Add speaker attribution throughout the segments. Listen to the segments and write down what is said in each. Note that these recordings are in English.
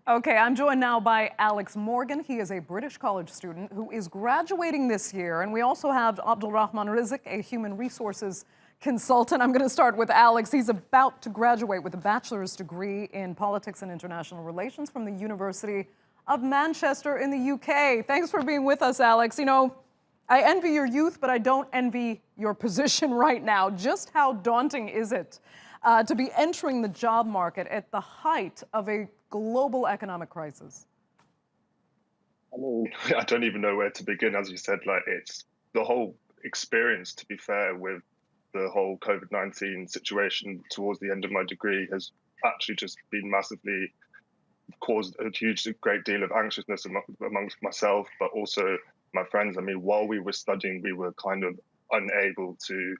Speaker 1: Okay, I'm joined now by Alex Morgan. He is a British college student who is graduating this year. And we also have Abdelrahman Rizik, a human resources consultant. I'm going to start with Alex. He's about to graduate with a bachelor's degree in politics and international relations from the University of Manchester in the UK. Thanks for being with us, Alex. You know, I envy your youth, but I don't envy your position right now. Just how daunting is it to be entering the job market at the height of a global economic crisis?
Speaker 2: I mean, I don't even know where to begin. As you said, like it's the whole experience, to be fair, with the whole COVID-19 situation towards the end of my degree has actually just been massively caused a great deal of anxiousness amongst myself, but also my friends. I mean, while we were studying, we were kind of unable to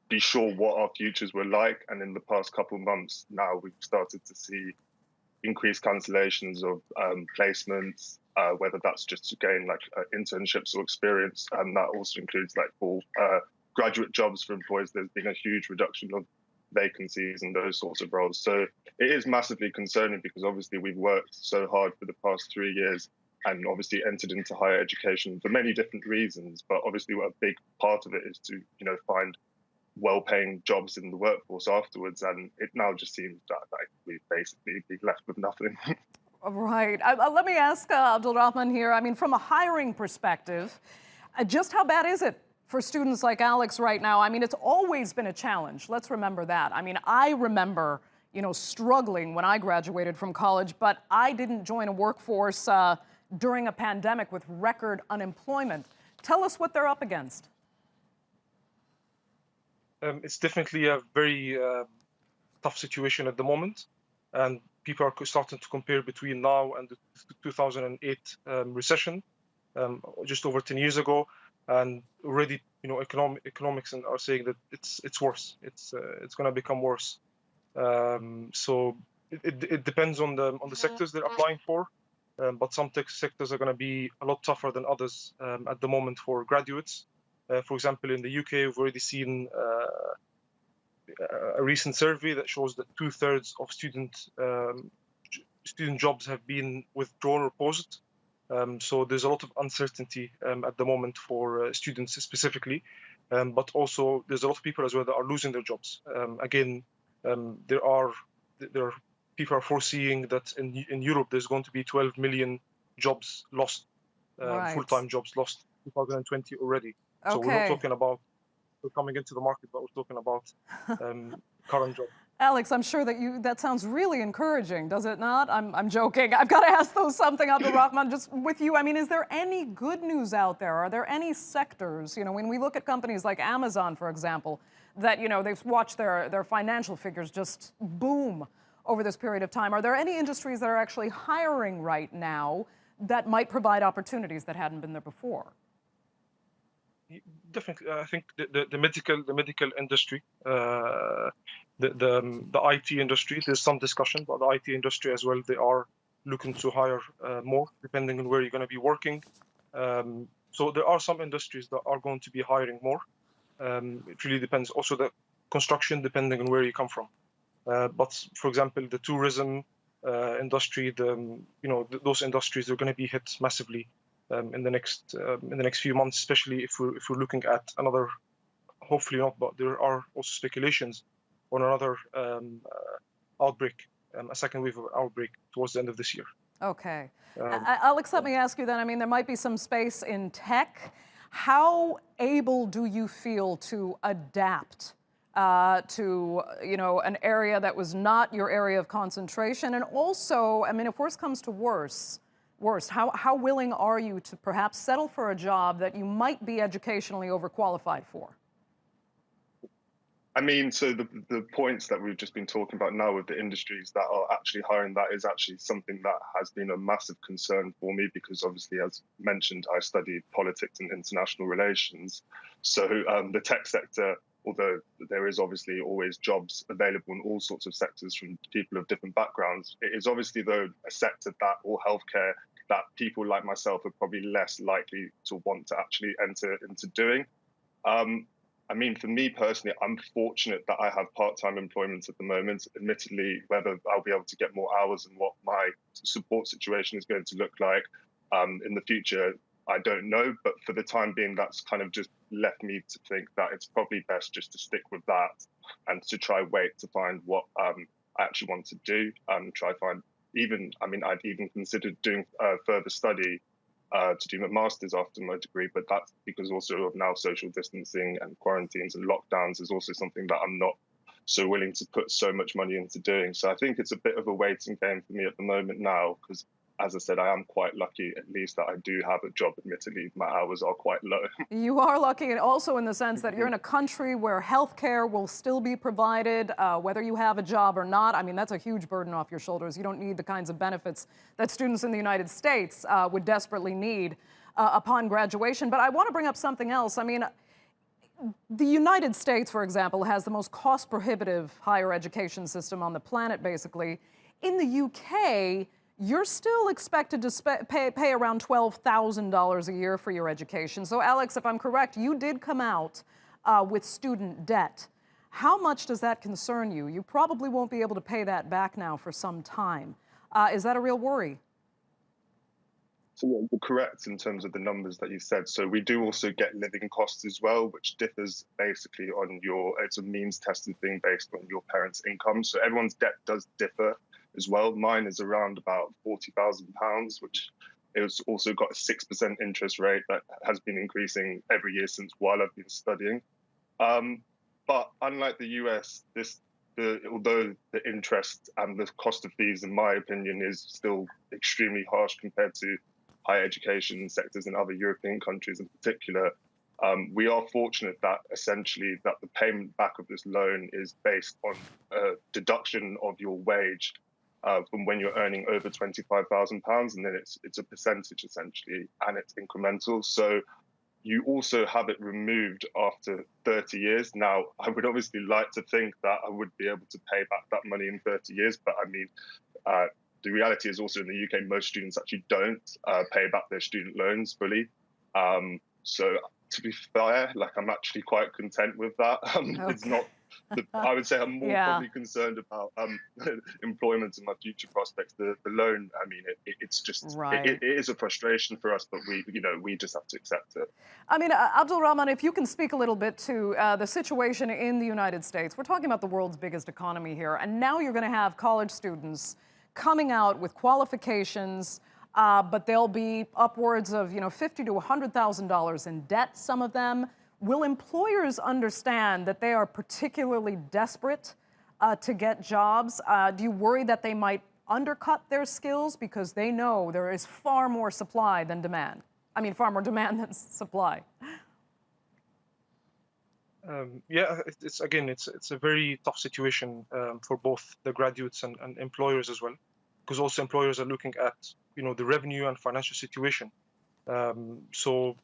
Speaker 2: be sure what our futures were like. And in the past couple of months now, we've started to see increased cancellations of placements, whether that's just to gain like internships or experience, and that also includes like for graduate jobs for employers. There's been a huge reduction of vacancies and those sorts of roles. So it is massively concerning because obviously we've worked so hard for the past 3 years and obviously entered into higher education for many different reasons. But obviously a big part of it is to, find well-paying jobs in the workforce afterwards, and it now just seems that we've basically be left with nothing.
Speaker 1: Right. Let me ask Abdelrahman here. I mean, from a hiring perspective, just how bad is it for students like Alex right now? I mean, it's always been a challenge. Let's remember that. I mean, I remember, struggling when I graduated from college, but I didn't join a workforce during a pandemic with record unemployment. Tell us what they're up against.
Speaker 3: It's definitely a very tough situation at the moment, and people are starting to compare between now and the 2008 recession, just over 10 years ago, and already, economics are saying that it's worse. It's going to become worse. So it depends on the sectors they're applying for, but some tech sectors are going to be a lot tougher than others at the moment for graduates. For example, in the UK, we've already seen a recent survey that shows that 2/3 of student jobs have been withdrawn or paused. So there's a lot of uncertainty at the moment for students specifically, but also there's a lot of people as well that are losing their jobs. Again, there are people are foreseeing that in Europe there's going to be 12 million jobs lost,
Speaker 1: Right.
Speaker 3: full-time jobs lost in 2020 already. So we're not
Speaker 1: Okay.
Speaker 3: talking about coming into the market, but we're talking about current jobs.
Speaker 1: Alex, I'm sure that sounds really encouraging, does it not? I'm joking. I've got to ask though something, Abdelrahman, just with you. I mean, is there any good news out there? Are there any sectors, when we look at companies like Amazon, for example, that, they've watched their financial figures just boom over this period of time. Are there any industries that are actually hiring right now that might provide opportunities that hadn't been there before?
Speaker 3: Definitely, I think the medical industry, the IT industry. There's some discussion about the IT industry as well. They are looking to hire more, depending on where you're going to be working. So there are some industries that are going to be hiring more. It really depends. Also, the construction, depending on where you come from. But for example, the tourism industry, those industries are going to be hit massively in the next few months, especially if we're looking at another, hopefully not, but there are also speculations on another outbreak, a second wave of outbreak towards the end of this year.
Speaker 1: Okay. Alex, let me ask you then, I mean, there might be some space in tech. How able do you feel to adapt to, an area that was not your area of concentration? And also, I mean, if worse comes to worst, how willing are you to perhaps settle for a job that you might be educationally overqualified for?
Speaker 2: I mean, so the points that we've just been talking about now with the industries that are actually hiring, that is actually something that has been a massive concern for me because obviously, as mentioned, I studied politics and international relations. So the tech sector, although there is obviously always jobs available in all sorts of sectors from people of different backgrounds, it is obviously, though, a sector that, or healthcare, that people like myself are probably less likely to want to actually enter into doing. I mean, for me personally, I'm fortunate that I have part-time employment at the moment. Admittedly, whether I'll be able to get more hours and what my support situation is going to look like in the future, I don't know. But for the time being, that's kind of just left me to think that it's probably best just to stick with that and to try wait to find what I actually want to do. Try find even, I mean, I'd even considered doing further study to do my master's after my degree, but that's because also of now social distancing and quarantines and lockdowns is also something that I'm not so willing to put so much money into doing. So I think it's a bit of a waiting game for me at the moment now, because as I said, I am quite lucky at least that I do have a job. Admittedly, my hours are quite low.
Speaker 1: You are lucky, and also in the sense that you're in a country where healthcare will still be provided, whether you have a job or not. I mean, that's a huge burden off your shoulders. You don't need the kinds of benefits that students in the United States would desperately need upon graduation. But I want to bring up something else. I mean, the United States, for example, has the most cost-prohibitive higher education system on the planet, basically. In the UK, you're still expected to pay around $12,000 a year for your education. So, Alex, if I'm correct, you did come out with student debt. How much does that concern you? You probably won't be able to pay that back now for some time. Is that a real worry?
Speaker 2: So yeah, you're correct in terms of the numbers that you said. So we do also get living costs as well, which differs basically on it's a means tested thing based on your parents' income. So everyone's debt does differ as well. Mine is around about £40,000, which it's also got a 6% interest rate that has been increasing every year since while I've been studying. But unlike the US, although the interest and the cost of fees, in my opinion, is still extremely harsh compared to higher education sectors in other European countries in particular, we are fortunate that essentially that the payment back of this loan is based on a deduction of your wage from when you're earning over £25,000, and then it's a percentage essentially, and it's incremental. So you also have it removed after 30 years. Now, I would obviously like to think that I would be able to pay back that money in 30 years, but I mean, the reality is also in the UK, most students actually don't pay back their student loans fully. So to be fair, like I'm actually quite content with that.
Speaker 1: Okay.
Speaker 2: It's not, I would say I'm more
Speaker 1: Yeah.
Speaker 2: probably concerned about employment and my future prospects. The loan, I mean, it's just,
Speaker 1: Right.
Speaker 2: it is a frustration for us, but we just have to accept it.
Speaker 1: I mean, Abdelrahman, if you can speak a little bit to the situation in the United States. We're talking about the world's biggest economy here, and now you're going to have college students coming out with qualifications, but they'll be upwards of $50,000 to $100,000 in debt, some of them. Will employers understand that they are particularly desperate to get jobs? Do you worry that they might undercut their skills because they know there is far more supply than demand? I mean, far more demand than supply.
Speaker 3: Yeah, it's a very tough situation for both the graduates and employers as well, because also employers are looking at the revenue and financial situation. So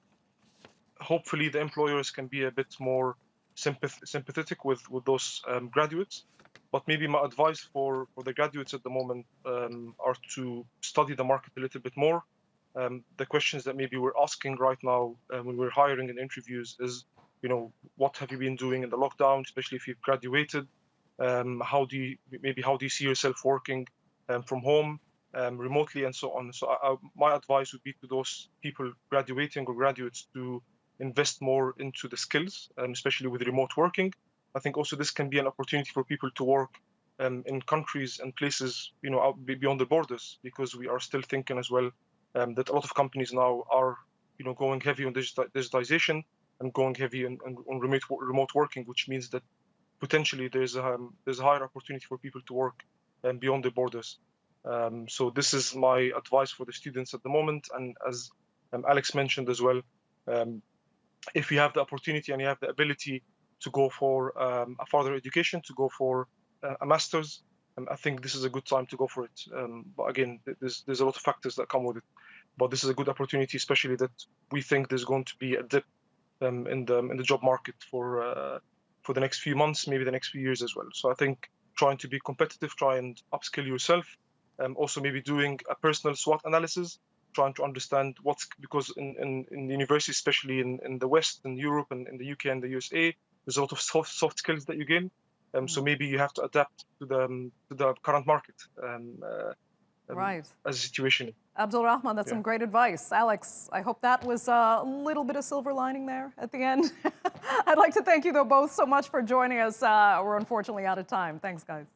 Speaker 3: hopefully the employers can be a bit more sympathetic with those graduates. But maybe my advice for the graduates at the moment are to study the market a little bit more. The questions that maybe we're asking right now when we're hiring in interviews is, what have you been doing in the lockdown, especially if you've graduated? How do you see yourself working from home, remotely, and so on? So my advice would be to those people graduating or graduates to invest more into the skills, especially with remote working. I think also this can be an opportunity for people to work in countries and places, out beyond the borders, because we are still thinking as well that a lot of companies now are, going heavy on digitization and going heavy on remote working, which means that potentially there's a higher opportunity for people to work beyond the borders. So this is my advice for the students at the moment. And as Alex mentioned as well, if you have the opportunity and you have the ability to go for a further education, to go for a master's, I think this is a good time to go for it. But again, there's a lot of factors that come with it. But this is a good opportunity, especially that we think there's going to be a dip in the job market for the next few months, maybe the next few years as well. So I think trying to be competitive, try and upskill yourself, also maybe doing a personal SWOT analysis, trying to understand because in the university, especially in the West, in Europe, and in the UK and the USA, There's a lot of soft skills that you gain. So maybe you have to adapt to the current market
Speaker 1: Right.
Speaker 3: as a situation.
Speaker 1: Abdelrahman, that's some great advice. Alex, I hope that was a little bit of silver lining there at the end. I'd like to thank you, though, both so much for joining us. We're unfortunately out of time. Thanks, guys.